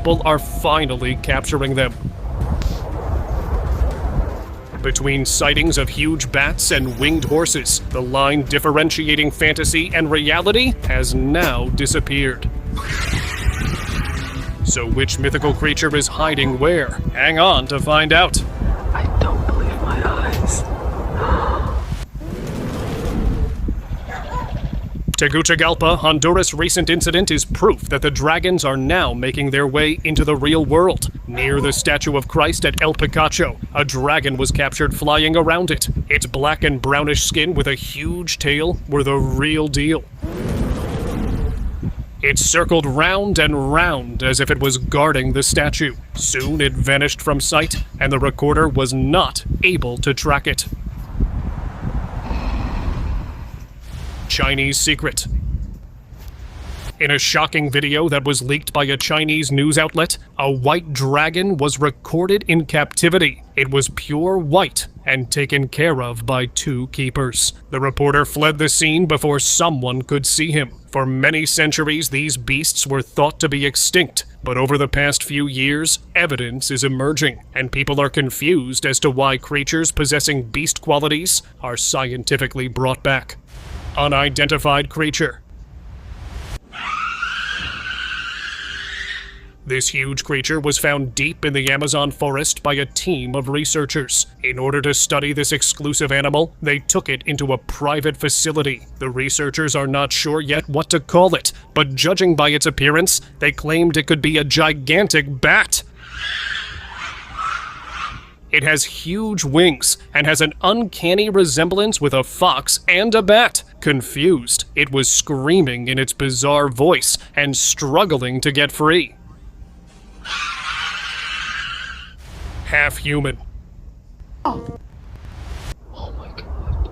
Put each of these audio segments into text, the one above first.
people are finally capturing them. Between sightings of huge bats and winged horses, the line differentiating fantasy and reality has now disappeared. So which mythical creature is hiding where? Hang on to find out. I don't believe my eyes. Tegucigalpa, Honduras' recent incident is proof that the dragons are now making their way into the real world. Near the statue of Christ at El Picacho, a dragon was captured flying around it. Its black and brownish skin with a huge tail were the real deal. It circled round and round as if it was guarding the statue. Soon it vanished from sight, and the recorder was not able to track it. Chinese secret. In a shocking video that was leaked by a Chinese news outlet, a white dragon was recorded in captivity. It was pure white and taken care of by 2 keepers. The reporter fled the scene before someone could see him. For many centuries, these beasts were thought to be extinct, but over the past few years, evidence is emerging, and people are confused as to why creatures possessing beast qualities are scientifically brought back. Unidentified creature. This huge creature was found deep in the Amazon forest by a team of researchers. In order to study this exclusive animal, they took it into a private facility. The researchers are not sure yet what to call it, but judging by its appearance, they claimed it could be a gigantic bat. It has huge wings and has an uncanny resemblance with a fox and a bat. Confused, it was screaming in its bizarre voice and struggling to get free. Half human. Oh my god.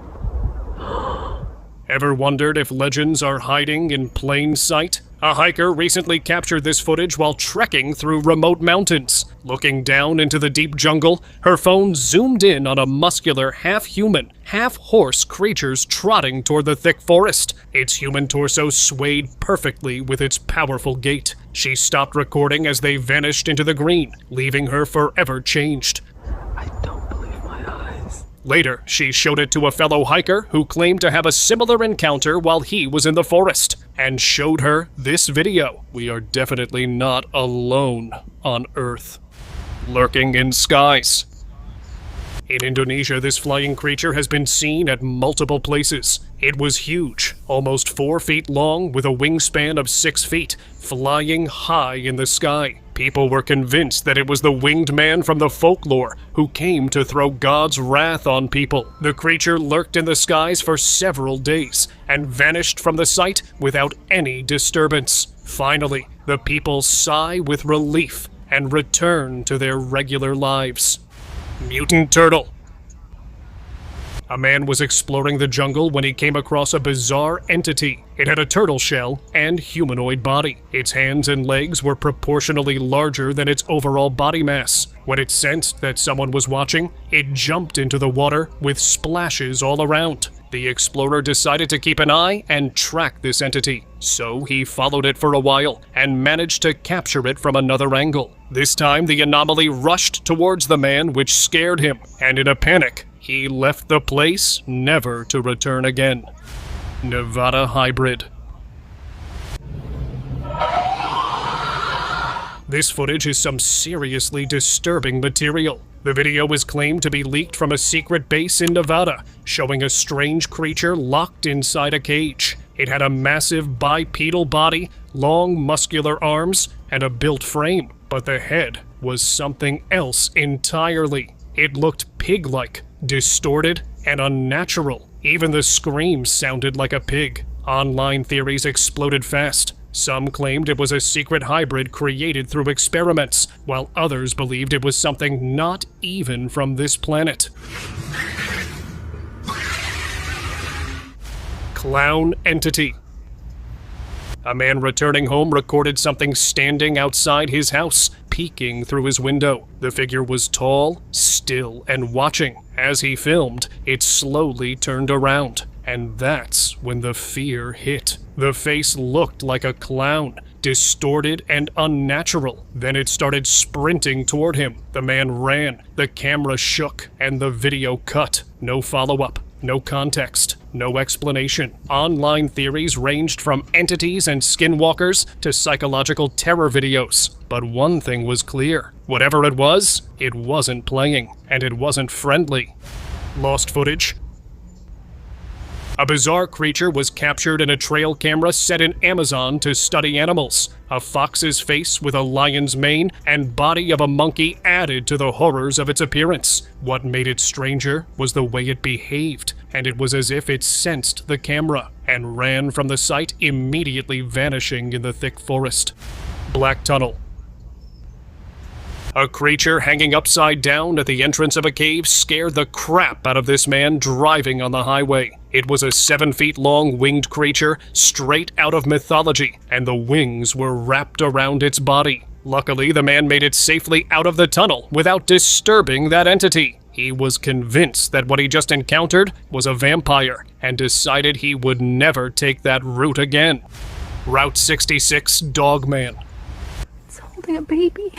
Ever wondered if legends are hiding in plain sight? A hiker recently captured this footage while trekking through remote mountains. Looking down into the deep jungle, her phone zoomed in on a muscular, half-human, half-horse creature trotting toward the thick forest. Its human torso swayed perfectly with its powerful gait. She stopped recording as they vanished into the green, leaving her forever changed. I don't believe my eyes. Later, she showed it to a fellow hiker who claimed to have a similar encounter while he was in the forest, and showed her this video. We are definitely not alone on Earth. Lurking in skies. In Indonesia, this flying creature has been seen at multiple places. It was huge, almost 4 feet long with a wingspan of 6 feet, flying high in the sky. People were convinced that it was the winged man from the folklore who came to throw God's wrath on people. The creature lurked in the skies for several days and vanished from the sight without any disturbance. Finally, the people sigh with relief and return to their regular lives. Mutant turtle. A man was exploring the jungle when he came across a bizarre entity. It had a turtle shell and humanoid body. Its hands and legs were proportionally larger than its overall body mass. When it sensed that someone was watching, it jumped into the water with splashes all around. The explorer decided to keep an eye and track this entity, so he followed it for a while and managed to capture it from another angle. This time, the anomaly rushed towards the man, which scared him, and in a panic, he left the place, never to return again. Nevada hybrid. This footage is some seriously disturbing material. The video is claimed to be leaked from a secret base in Nevada, showing a strange creature locked inside a cage. It had a massive bipedal body, long muscular arms, and a built frame, but the head was something else entirely. It looked pig-like, distorted, and unnatural. Even the screams sounded like a pig. Online theories exploded fast. Some claimed it was a secret hybrid created through experiments, while others believed it was something not even from this planet. Clown entity. A man returning home recorded something standing outside his house, peeking through his window. The figure was tall, still, and watching. As he filmed, it slowly turned around. And that's when the fear hit. The face looked like a clown, distorted and unnatural. Then it started sprinting toward him. The man ran, the camera shook, and the video cut. No follow-up, no context, no explanation. Online theories ranged from entities and skinwalkers to psychological terror videos. But one thing was clear. Whatever it wasn't playing, and it wasn't friendly. Lost footage. A bizarre creature was captured in a trail camera set in Amazon to study animals. A fox's face with a lion's mane and body of a monkey added to the horrors of its appearance. What made it stranger was the way it behaved, and it was as if it sensed the camera and ran from the site, immediately vanishing in the thick forest. Black tunnel. A creature hanging upside down at the entrance of a cave scared the crap out of this man driving on the highway. It was a 7-feet-long winged creature straight out of mythology, and the wings were wrapped around its body. Luckily, the man made it safely out of the tunnel without disturbing that entity. He was convinced that what he just encountered was a vampire, and decided he would never take that route again. Route 66 Dogman. It's holding a baby.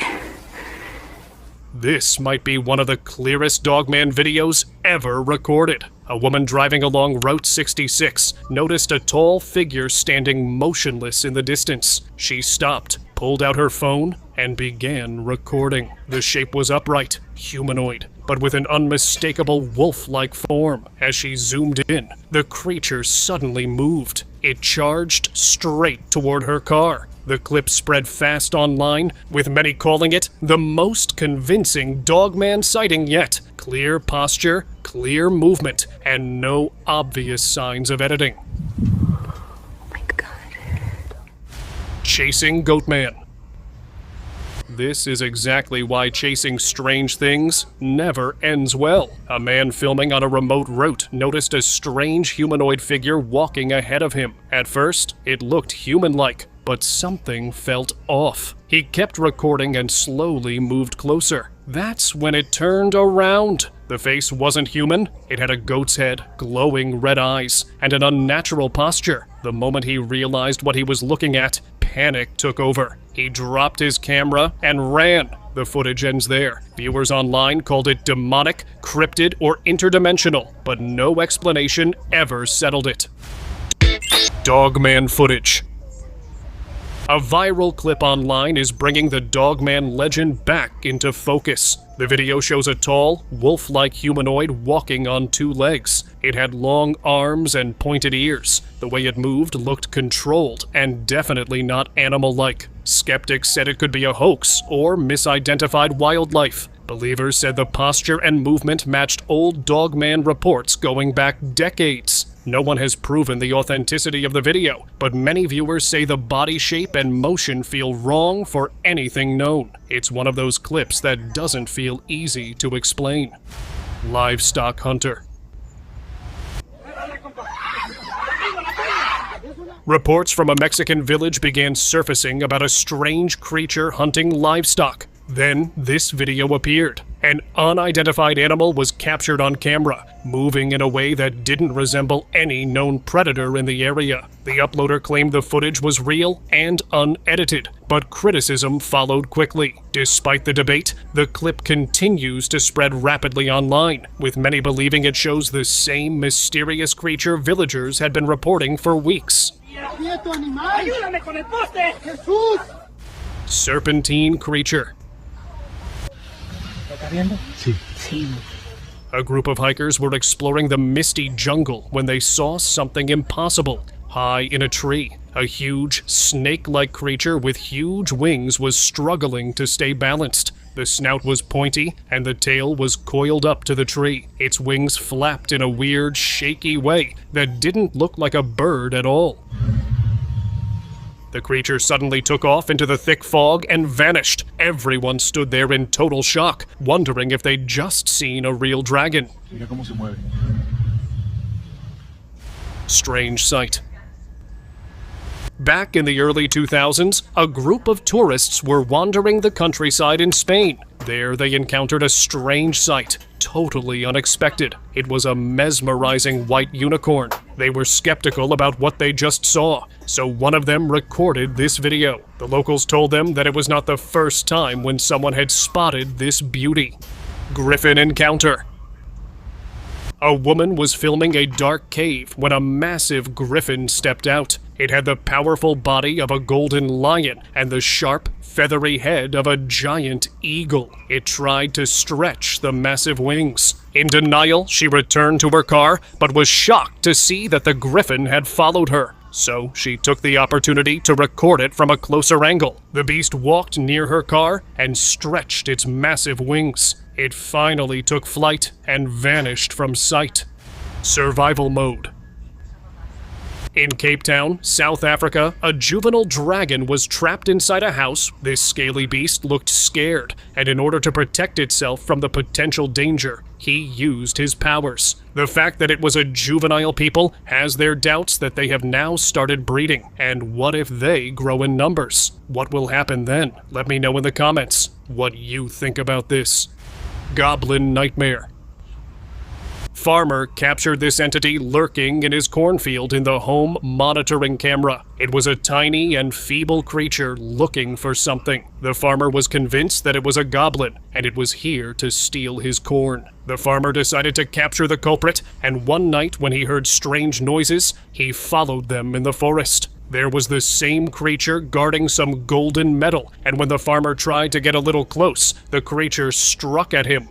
This might be one of the clearest Dogman videos ever recorded. A woman driving along Route 66 noticed a tall figure standing motionless in the distance. She stopped, pulled out her phone, and began recording. The shape was upright, humanoid, but with an unmistakable wolf-like form. As she zoomed in, the creature suddenly moved. It charged straight toward her car. The clip spread fast online, with many calling it the most convincing Dogman sighting yet. Clear posture, clear movement, and no obvious signs of editing. Oh my god. Chasing Goatman. This is exactly why chasing strange things never ends well. A man filming on a remote route noticed a strange humanoid figure walking ahead of him. At first, it looked human-like, but something felt off. He kept recording and slowly moved closer. That's when it turned around. The face wasn't human. It had a goat's head, glowing red eyes, and an unnatural posture. The moment he realized what he was looking at, panic took over. He dropped his camera and ran. The footage ends there. Viewers online called it demonic, cryptid, or interdimensional, but no explanation ever settled it. Dogman footage. A viral clip online is bringing the Dogman legend back into focus. The video shows a tall, wolf-like humanoid walking on 2 legs. It had long arms and pointed ears. The way it moved looked controlled and definitely not animal-like. Skeptics said it could be a hoax or misidentified wildlife. Believers said the posture and movement matched old Dogman reports going back decades. No one has proven the authenticity of the video, but many viewers say the body shape and motion feel wrong for anything known. It's one of those clips that doesn't feel easy to explain. Livestock hunter. Reports from a Mexican village began surfacing about a strange creature hunting livestock. Then this video appeared. An unidentified animal was captured on camera, moving in a way that didn't resemble any known predator in the area. The uploader claimed the footage was real and unedited, but criticism followed quickly. Despite the debate, the clip continues to spread rapidly online, with many believing it shows the same mysterious creature villagers had been reporting for weeks. Serpentine creature. A group of hikers were exploring the misty jungle when they saw something impossible. High in a tree, a huge, snake-like creature with huge wings was struggling to stay balanced. The snout was pointy, and the tail was coiled up to the tree. Its wings flapped in a weird, shaky way that didn't look like a bird at all. The creature suddenly took off into the thick fog and vanished. Everyone stood there in total shock, wondering if they'd just seen a real dragon. Strange sight. Back in the early 2000s, a group of tourists were wandering the countryside in Spain. There they encountered a strange sight, totally unexpected. It was a mesmerizing white unicorn. They were skeptical about what they just saw, so one of them recorded this video. The locals told them that it was not the first time when someone had spotted this beauty. Griffin encounter. A woman was filming a dark cave when a massive griffin stepped out. It had the powerful body of a golden lion and the sharp, feathery head of a giant eagle. It tried to stretch the massive wings. In denial, she returned to her car, but was shocked to see that the griffin had followed her. So she took the opportunity to record it from a closer angle. The beast walked near her car and stretched its massive wings. It finally took flight and vanished from sight. Survival mode. In Cape Town, South Africa, a juvenile dragon was trapped inside a house. This scaly beast looked scared, and in order to protect itself from the potential danger, he used his powers. The fact that it was a juvenile people has their doubts that they have now started breeding. And what if they grow in numbers? What will happen then? Let me know in the comments what you think about this. Goblin nightmare. Farmer captured this entity lurking in his cornfield in the home monitoring camera. It was a tiny and feeble creature looking for something. The farmer was convinced that it was a goblin, and it was here to steal his corn. The farmer decided to capture the culprit, and one night when he heard strange noises, he followed them in the forest. There was the same creature guarding some golden metal, and when the farmer tried to get a little close, the creature struck at him.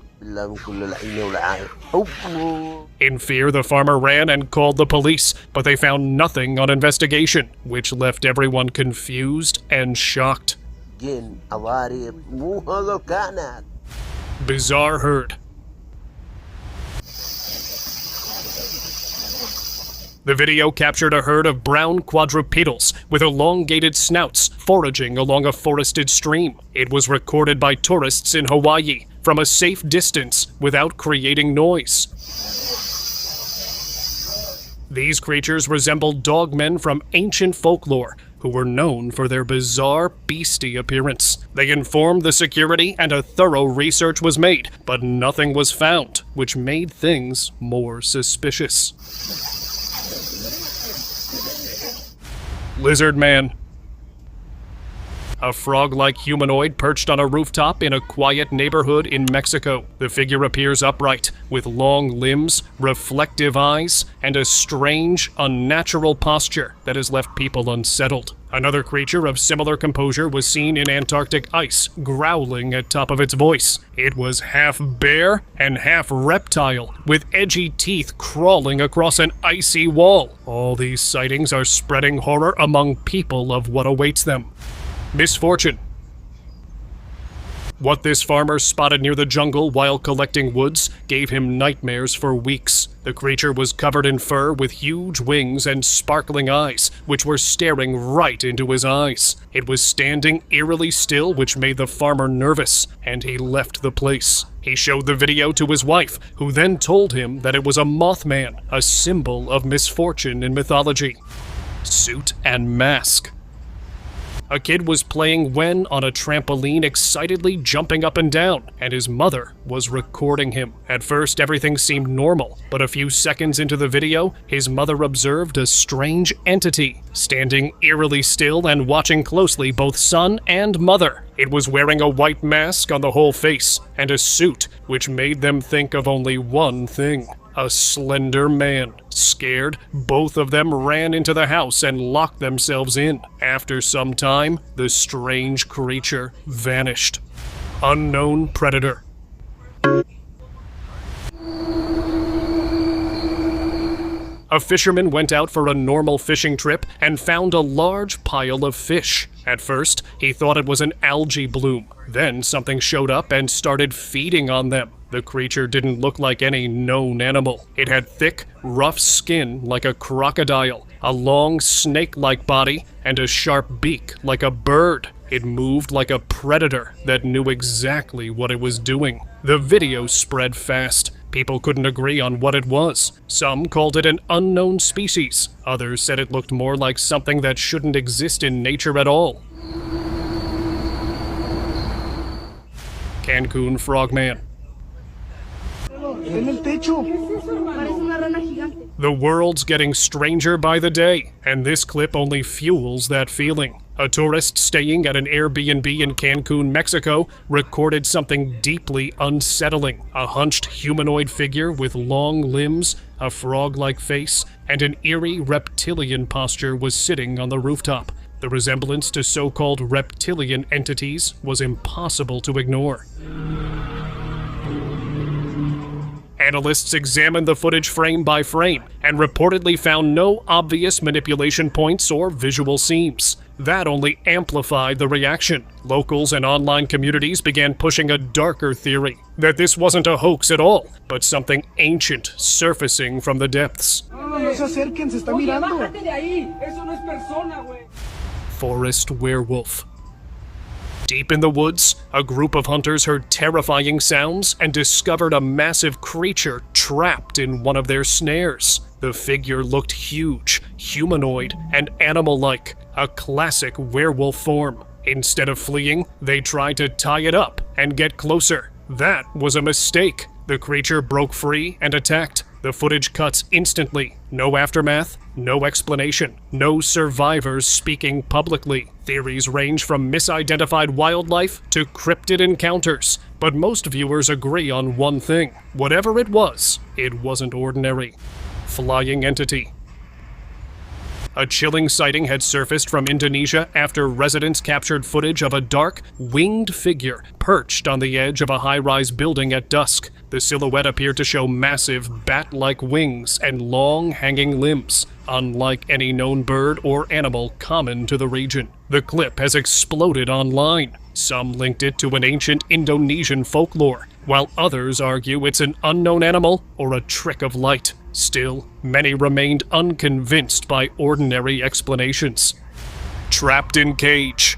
In fear, the farmer ran and called the police, but they found nothing on investigation, which left everyone confused and shocked. Bizarre herd. The video captured a herd of brown quadrupedals with elongated snouts foraging along a forested stream. It was recorded by tourists in Hawaii from a safe distance without creating noise. These creatures resembled dogmen from ancient folklore who were known for their bizarre, beastie appearance. They informed the security and a thorough research was made, but nothing was found, which made things more suspicious. Lizard Man. A frog-like humanoid perched on a rooftop in a quiet neighborhood in Mexico. The figure appears upright, with long limbs, reflective eyes, and a strange, unnatural posture that has left people unsettled. Another creature of similar composure was seen in Antarctic ice, growling at top of its voice. It was half bear and half reptile, with edgy teeth crawling across an icy wall. All these sightings are spreading horror among people of what awaits them. Misfortune. What this farmer spotted near the jungle while collecting woods gave him nightmares for weeks. The creature was covered in fur with huge wings and sparkling eyes, which were staring right into his eyes. It was standing eerily still, which made the farmer nervous, and he left the place. He showed the video to his wife, who then told him that it was a Mothman, a symbol of misfortune in mythology. Suit and mask. A kid was playing Wen on a trampoline, excitedly jumping up and down, and his mother was recording him. At first, everything seemed normal, but a few seconds into the video, his mother observed a strange entity, standing eerily still and watching closely both son and mother. It was wearing a white mask on the whole face, and a suit, which made them think of only one thing. A slender man. Scared, both of them ran into the house and locked themselves in. After some time, the strange creature vanished. Unknown predator. A fisherman went out for a normal fishing trip and found a large pile of fish. At first, he thought it was an algae bloom. Then something showed up and started feeding on them. The creature didn't look like any known animal. It had thick, rough skin like a crocodile, a long snake-like body, and a sharp beak like a bird. It moved like a predator that knew exactly what it was doing. The video spread fast. People couldn't agree on what it was. Some called it an unknown species. Others said it looked more like something that shouldn't exist in nature at all. Cancun Frogman. The world's getting stranger by the day, and this clip only fuels that feeling. A tourist staying at an Airbnb in Cancun, Mexico, recorded something deeply unsettling. A hunched humanoid figure with long limbs, a frog-like face, and an eerie reptilian posture was sitting on the rooftop. The resemblance to so-called reptilian entities was impossible to ignore. Analysts examined the footage frame by frame and reportedly found no obvious manipulation points or visual seams. That only amplified the reaction. Locals and online communities began pushing a darker theory, that this wasn't a hoax at all, but something ancient surfacing from the depths. Forest werewolf. Deep in the woods, a group of hunters heard terrifying sounds and discovered a massive creature trapped in one of their snares. The figure looked huge, humanoid, and animal-like, a classic werewolf form. Instead of fleeing, they tried to tie it up and get closer. That was a mistake. The creature broke free and attacked. The footage cuts instantly. No aftermath, no explanation, no survivors speaking publicly. Theories range from misidentified wildlife to cryptid encounters, but most viewers agree on one thing. Whatever it wasn't ordinary. Flying entity. A chilling sighting had surfaced from Indonesia after residents captured footage of a dark, winged figure perched on the edge of a high-rise building at dusk. The silhouette appeared to show massive, bat-like wings and long, hanging limbs, unlike any known bird or animal common to the region. The clip has exploded online. Some linked it to an ancient Indonesian folklore, while others argue it's an unknown animal or a trick of light. Still, many remained unconvinced by ordinary explanations. Trapped in cage.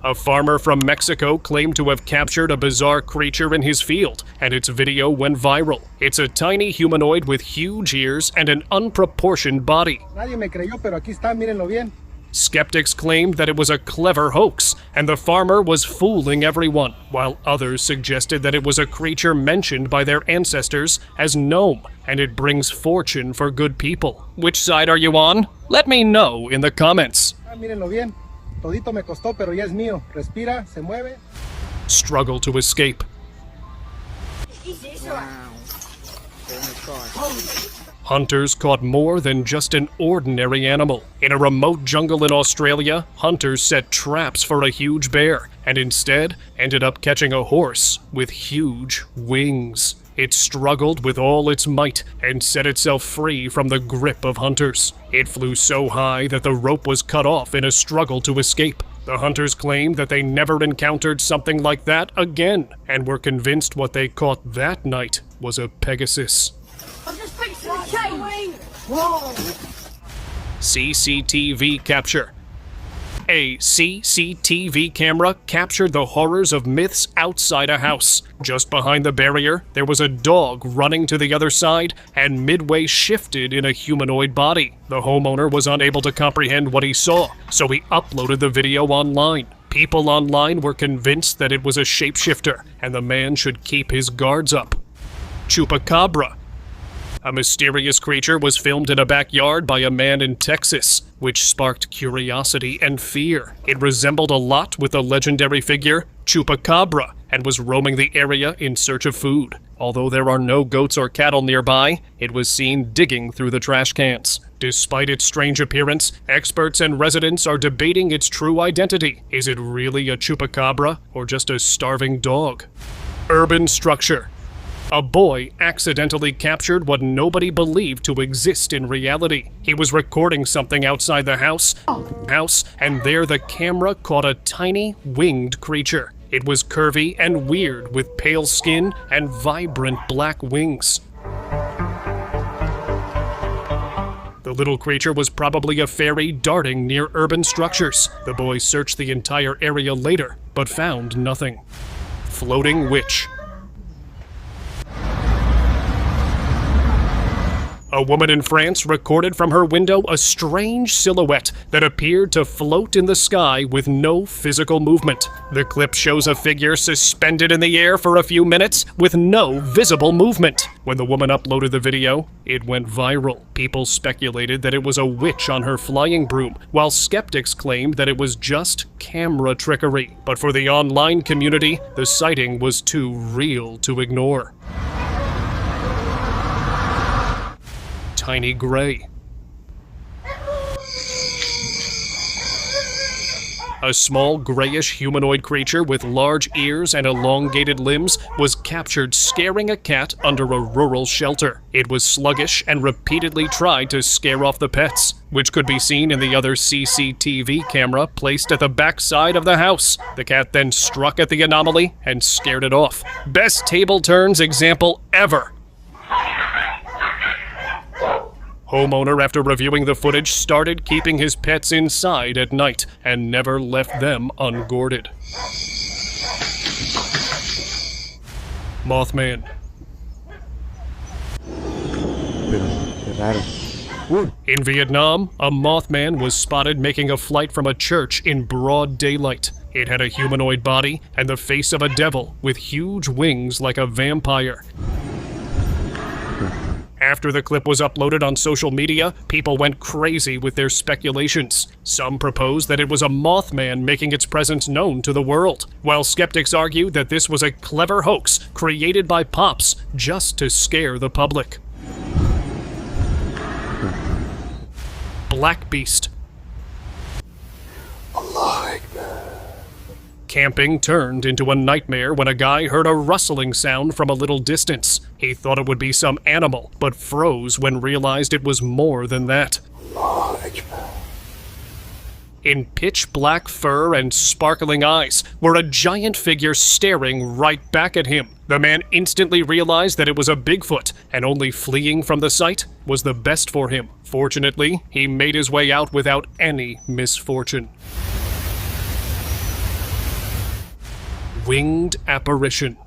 A farmer from Mexico claimed to have captured a bizarre creature in his field, and its video went viral. It's a tiny humanoid with huge ears and an unproportioned body. Skeptics claimed that it was a clever hoax, and the farmer was fooling everyone, while others suggested that it was a creature mentioned by their ancestors as gnome, and it brings fortune for good people. Which side are you on? Let me know in the comments. Struggle to escape. Hunters caught more than just an ordinary animal. In a remote jungle in Australia, hunters set traps for a huge bear, and instead ended up catching a horse with huge wings. It struggled with all its might and set itself free from the grip of hunters. It flew so high that the rope was cut off in a struggle to escape. The hunters claimed that they never encountered something like that again, and were convinced what they caught that night was a Pegasus. CCTV capture. A CCTV camera captured the horrors of myths outside a house. Just behind the barrier, there was a dog running to the other side and midway shifted in a humanoid body. The homeowner was unable to comprehend what he saw, so he uploaded the video online. People online were convinced that it was a shapeshifter, and the man should keep his guards up. Chupacabra. A mysterious creature was filmed in a backyard by a man in Texas, which sparked curiosity and fear. It resembled a lot with the legendary figure Chupacabra and was roaming the area in search of food. Although there are no goats or cattle nearby, it was seen digging through the trash cans. Despite its strange appearance, experts and residents are debating its true identity. Is it really a Chupacabra or just a starving dog? Urban structure. A boy accidentally captured what nobody believed to exist in reality. He was recording something outside the house, and there the camera caught a tiny winged creature. It was curvy and weird with pale skin and vibrant black wings. The little creature was probably a fairy darting near urban structures. The boys searched the entire area later, but found nothing. Floating witch. A woman in France recorded from her window a strange silhouette that appeared to float in the sky with no physical movement. The clip shows a figure suspended in the air for a few minutes with no visible movement. When the woman uploaded the video, it went viral. People speculated that it was a witch on her flying broom, while skeptics claimed that it was just camera trickery. But for the online community, the sighting was too real to ignore. Tiny gray. A small grayish humanoid creature with large ears and elongated limbs was captured scaring a cat under a rural shelter. It was sluggish and repeatedly tried to scare off the pets, which could be seen in the other CCTV camera placed at the back side of the house. The cat then struck at the anomaly and scared it off. Best table turns example ever. Homeowner, after reviewing the footage, started keeping his pets inside at night and never left them unguarded. Mothman. In Vietnam, a Mothman was spotted making a flight from a church in broad daylight. It had a humanoid body and the face of a devil with huge wings like a vampire. After the clip was uploaded on social media, people went crazy with their speculations. Some proposed that it was a Mothman making its presence known to the world, while skeptics argued that this was a clever hoax created by Pops just to scare the public. Black Beast. Camping turned into a nightmare when a guy heard a rustling sound from a little distance. He thought it would be some animal, but froze when realized it was more than that. In pitch black fur and sparkling eyes were a giant figure staring right back at him. The man instantly realized that it was a Bigfoot, and only fleeing from the sight was the best for him. Fortunately, he made his way out without any misfortune. Winged apparition.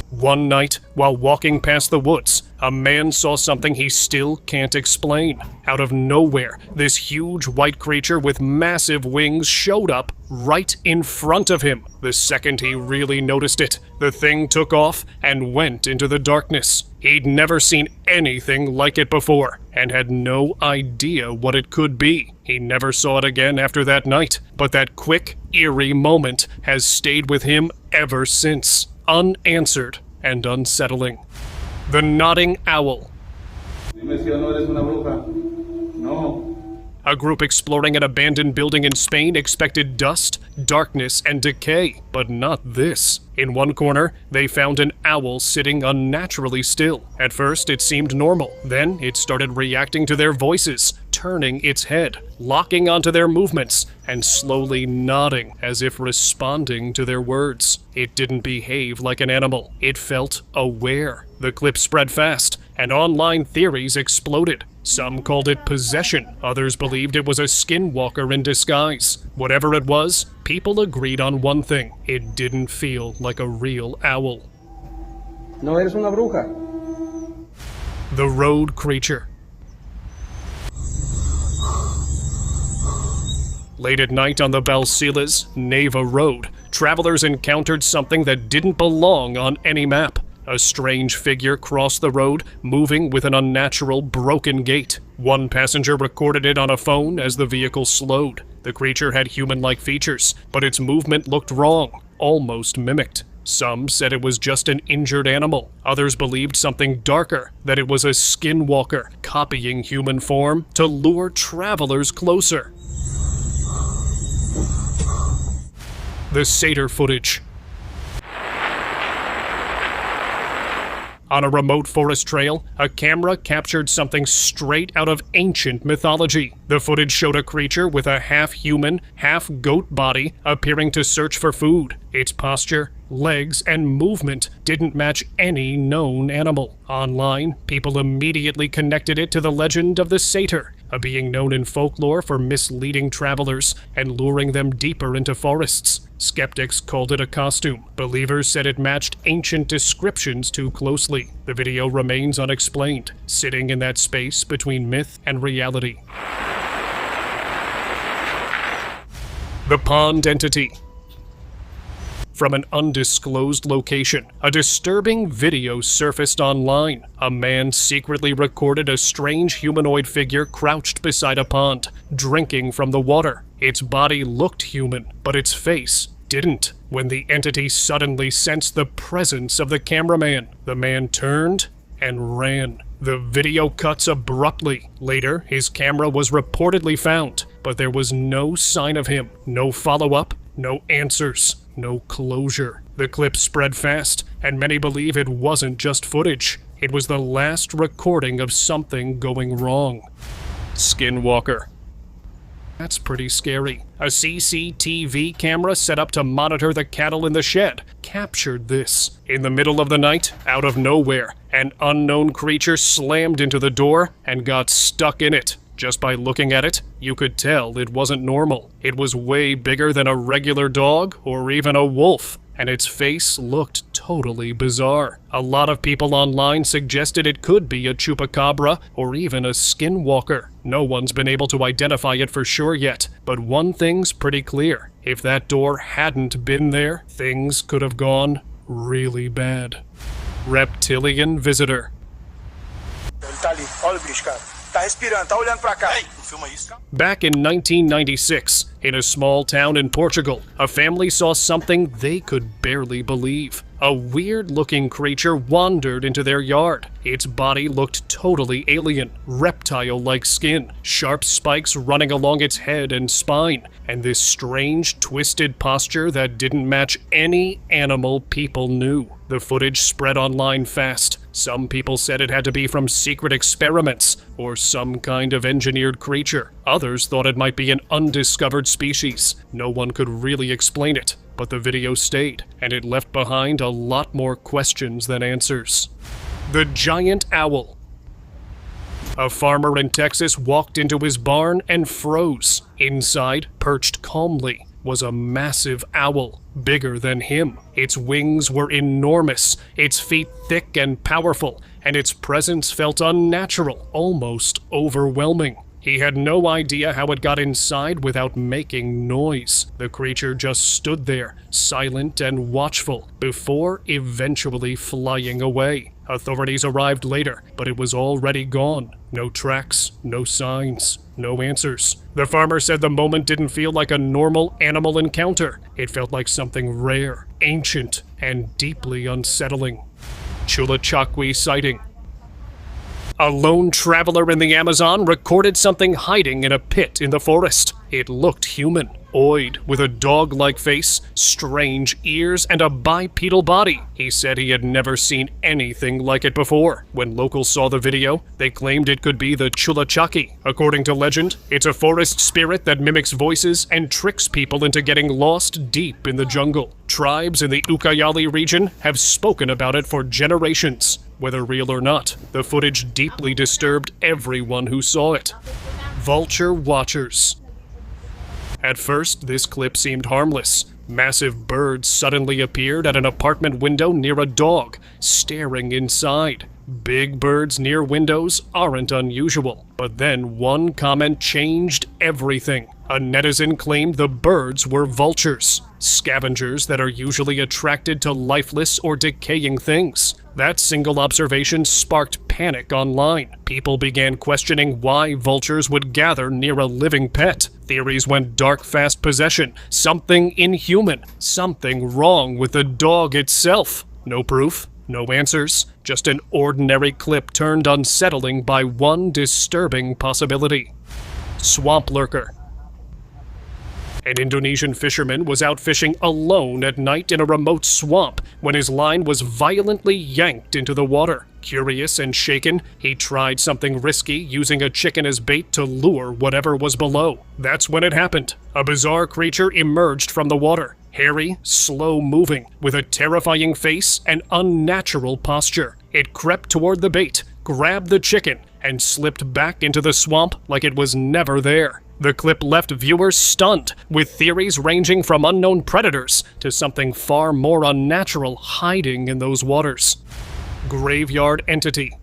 One night, while walking past the woods, a man saw something he still can't explain. Out of nowhere, this huge white creature with massive wings showed up right in front of him. The second he really noticed it, the thing took off and went into the darkness. He'd never seen anything like it before, and had no idea what it could be. He never saw it again after that night, but that quick, eerie moment has stayed with him ever since, unanswered and unsettling. The Nodding Owl. A group exploring an abandoned building in Spain expected dust, darkness, and decay, but not this. In one corner, they found an owl sitting unnaturally still. At first, it seemed normal. Then, it started reacting to their voices, turning its head, locking onto their movements, and slowly nodding as if responding to their words. It didn't behave like an animal. It felt aware. The clip spread fast, and online theories exploded. Some called it possession. Others believed it was a skinwalker in disguise. Whatever it was, people agreed on one thing. It didn't feel like a real owl. No eres una bruja. The Road Creature. Late at night on the Balsilas, Neva Road, travelers encountered something that didn't belong on any map. A strange figure crossed the road, moving with an unnatural, broken gait. One passenger recorded it on a phone as the vehicle slowed. The creature had human-like features, but its movement looked wrong, almost mimicked. Some said it was just an injured animal. Others believed something darker, that it was a skinwalker, copying human form to lure travelers closer. The Satyr footage. On a remote forest trail, a camera captured something straight out of ancient mythology. The footage showed a creature with a half-human, half-goat body appearing to search for food. Its posture, legs, and movement didn't match any known animal. Online, people immediately connected it to the legend of the satyr, a being known in folklore for misleading travelers and luring them deeper into forests. Skeptics called it a costume. Believers said it matched ancient descriptions too closely. The video remains unexplained, sitting in that space between myth and reality. The Pond Entity. From an undisclosed location, a disturbing video surfaced online. A man secretly recorded a strange humanoid figure crouched beside a pond, drinking from the water. Its body looked human, but its face didn't. When the entity suddenly sensed the presence of the cameraman, the man turned and ran. The video cuts abruptly. Later, his camera was reportedly found, but there was no sign of him, no follow-up, no answers, no closure. The clip spread fast, and many believe it wasn't just footage. It was the last recording of something going wrong. Skinwalker. That's pretty scary. A CCTV camera set up to monitor the cattle in the shed captured this. In the middle of the night, out of nowhere, an unknown creature slammed into the door and got stuck in it. Just by looking at it, you could tell it wasn't normal. It was way bigger than a regular dog or even a wolf, and its face looked totally bizarre. A lot of people online suggested it could be a chupacabra or even a skinwalker. No one's been able to identify it for sure yet, but one thing's pretty clear. If that door hadn't been there, things could have gone really bad. Reptilian Visitor. Ele tá ali, olha o bicho, cara. Tá respirando, tá olhando pra cá. Ei, não filma isso, cara. Back in 1996, in a small town in Portugal, a family saw something they could barely believe. A weird-looking creature wandered into their yard. Its body looked totally alien, reptile-like skin, sharp spikes running along its head and spine, and this strange, twisted posture that didn't match any animal people knew. The footage spread online fast. Some people said it had to be from secret experiments or some kind of engineered creature. Others thought it might be an undiscovered species. No one could really explain it, but the video stayed, and it left behind a lot more questions than answers. The Giant Owl. A farmer in Texas walked into his barn and froze. Inside, perched calmly, was a massive owl, bigger than him. Its wings were enormous, its feet thick and powerful, and its presence felt unnatural, almost overwhelming. He had no idea how it got inside without making noise. The creature just stood there, silent and watchful, before eventually flying away. Authorities arrived later, but it was already gone. No tracks, no signs, no answers. The farmer said the moment didn't feel like a normal animal encounter. It felt like something rare, ancient, and deeply unsettling. Chulachaqui sighting. A lone traveler in the Amazon recorded something hiding in a pit in the forest. It looked human, oid, with a dog-like face, strange ears, and a bipedal body. He said he had never seen anything like it before. When locals saw the video, they claimed it could be the Chulachaqui. According to legend, it's a forest spirit that mimics voices and tricks people into getting lost deep in the jungle. Tribes in the Ucayali region have spoken about it for generations. Whether real or not, the footage deeply disturbed everyone who saw it. Vulture Watchers. At first, this clip seemed harmless. Massive birds suddenly appeared at an apartment window near a dog, staring inside. Big birds near windows aren't unusual, but then one comment changed everything. A netizen claimed the birds were vultures, scavengers that are usually attracted to lifeless or decaying things. That single observation sparked panic online. People began questioning why vultures would gather near a living pet. Theories went dark fast possession, something inhuman, something wrong with the dog itself. No proof, no answers, just an ordinary clip turned unsettling by one disturbing possibility. Swamp Lurker. An Indonesian fisherman was out fishing alone at night in a remote swamp when his line was violently yanked into the water. Curious and shaken, he tried something risky, using a chicken as bait to lure whatever was below. That's when it happened. A bizarre creature emerged from the water. Hairy, slow-moving, with a terrifying face and unnatural posture. It crept toward the bait, grabbed the chicken, and slipped back into the swamp like it was never there. The clip left viewers stunned, with theories ranging from unknown predators to something far more unnatural hiding in those waters. Graveyard entity.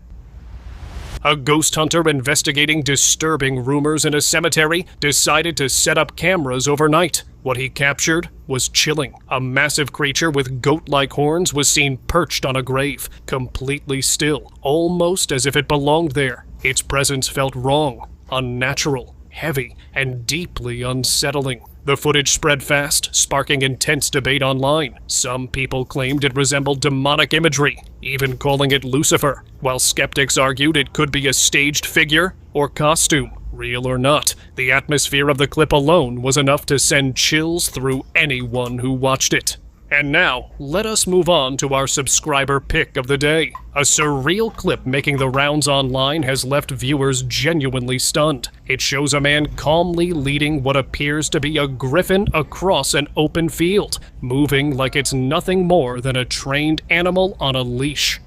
A ghost hunter investigating disturbing rumors in a cemetery decided to set up cameras overnight. What he captured was chilling. A massive creature with goat-like horns was seen perched on a grave, completely still, almost as if it belonged there. Its presence felt wrong, unnatural, heavy, and deeply unsettling. The footage spread fast, sparking intense debate online. Some people claimed it resembled demonic imagery, even calling it Lucifer, while skeptics argued it could be a staged figure or costume. Real or not, the atmosphere of the clip alone was enough to send chills through anyone who watched it. And now, let us move on to our subscriber pick of the day. A surreal clip making the rounds online has left viewers genuinely stunned. It shows a man calmly leading what appears to be a griffin across an open field, moving like it's nothing more than a trained animal on a leash.